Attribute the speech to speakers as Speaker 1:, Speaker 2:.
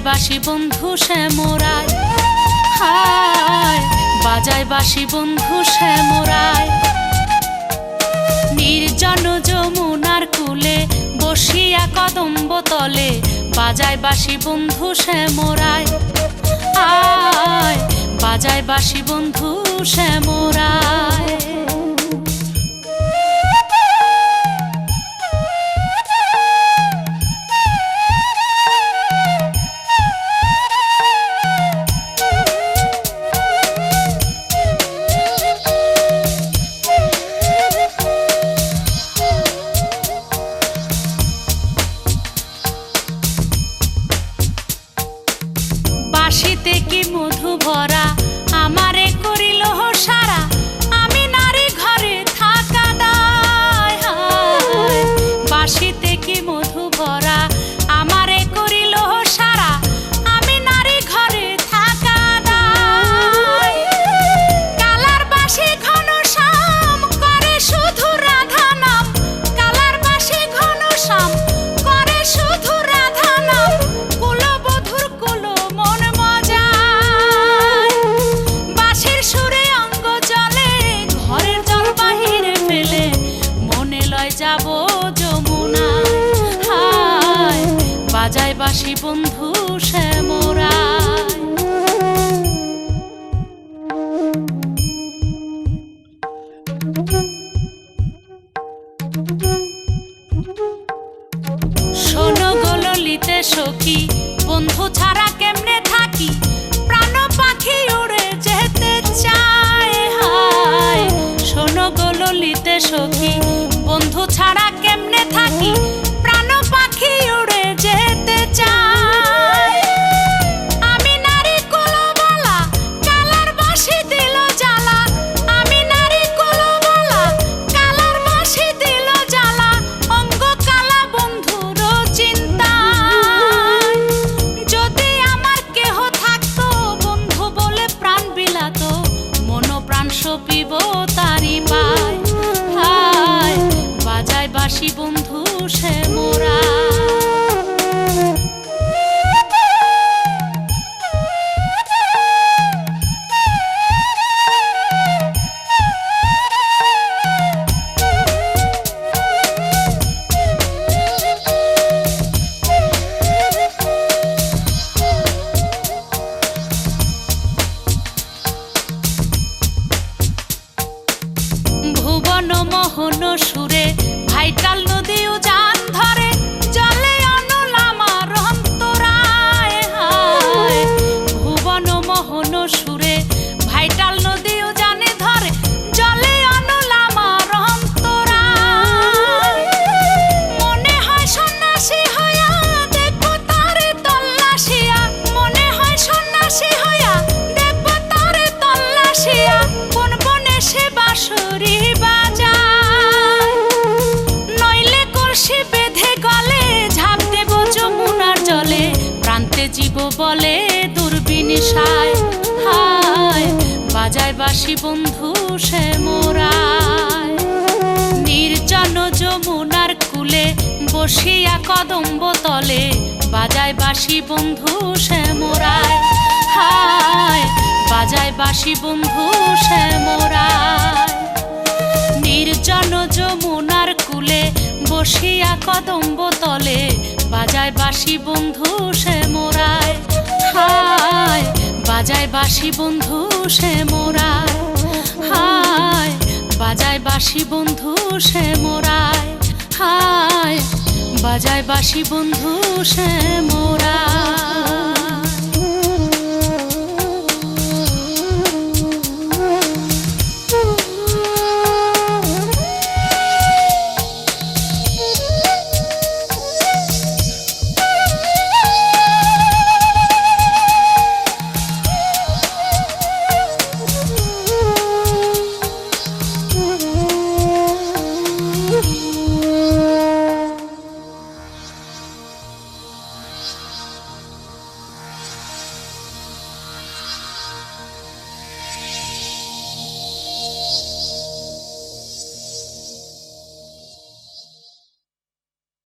Speaker 1: বাঁশি বন্ধু শ্যামরায়, হায় বাজায় বাঁশি বন্ধু শ্যামরায়। নির্জন যমুনার কূলে বসিয়া কদম্ব তলে বাজায় বাঁশি বন্ধু শ্যামরায়, আয় বাজায় বাঁশি বন্ধু শ্যামরায়। বাঁশিতে কি মধু ভরা আমারে করিল সারা, আমি নারী ঘরে থাকা দায়, হায় বাঁশিতে কি মধু ভরা আমারে করিল সারা, আমি নারী ঘরে থাকা দায়। কালার বাঁশি ঘন শ্যাম করে শুধু রাধা নাম, কালার বাঁশি ঘন শ্যাম করে শুধু রাধা নাম, কুলবধূর কুল মন মজায়। বাঁশির সুরে অঙ্গ জলে ঘরের জল বাহিরে ফেলে মনে লয় যাব যমুনায়, হায় বাজায় বাঁশি বন্ধু শ্যামরায়। শোনো গো ললিতে সখী, বন্ধু ছাড়া কেমনে থাকি, প্রাণ পাখি উড়ে যেতে চায়, হায় শোনো গো ললিতে সখী, বন্ধু ছাড়া কেমনে থাকি, প্রাণ পাখি উড়ে যেতে চায়। আমি নারী কুলবালা কালার বাঁশি দিল জ্বালা, আমি নারী কুলবালা কালার বাঁশি দিল জ্বালা, অঙ্গ কালা বন্ধুর চিন্তায়। যদি আমার কেহ থাকতো বন্ধু বলে প্রাণ বিলাতো, মন প্রাণ সপিব তারি পায়, হায় বাজায় বাঁশি বন্ধু শ্যামরায়। ভুবন মোহন সুরে ভাইটাল নদী উজান ধরে, জলে অনল আমার অন্তরায়, হায় ভুবন মোহন সুরে ভাইটাল নদী উজানে ধরে, জলে অনল আমার অন্তরায়। মনে হয় সন্ন্যাসী হইয়া দেখবো তারে তল্লাশিয়া, মনে হয় সন্ন্যাসী হইয়া দেখবো তারে তল্লাশিয়া, কোন বনে সে বাঁশরি বাজায়। নইলে কলসি বেঁধে গলে ঝাঁপ দেব যমুনার জলে, প্রান্তে জীব বলে দুর্বিনিশায়, হায় বাজায় বাঁশি বন্ধু শ্যামরায়। নির্জন যমুনার কূলে বসিয়া কদম্ব তলে বাজায় বাঁশি বন্ধু শ্যামরায়, হায় বাজায় বাঁশি বন্ধু শ্যামরায়। নির্জন যমুনার কূলে বসিয়া কদম্ব তলে বাজায় বাঁশি বন্ধু শ্যামরায়, হায় বাজায় বাঁশি বন্ধু শ্যামরায়, হায় বাজায় বাঁশি বন্ধু শ্যামরায়, হায় বাজায় বাঁশি বন্ধু শ্যামরায়।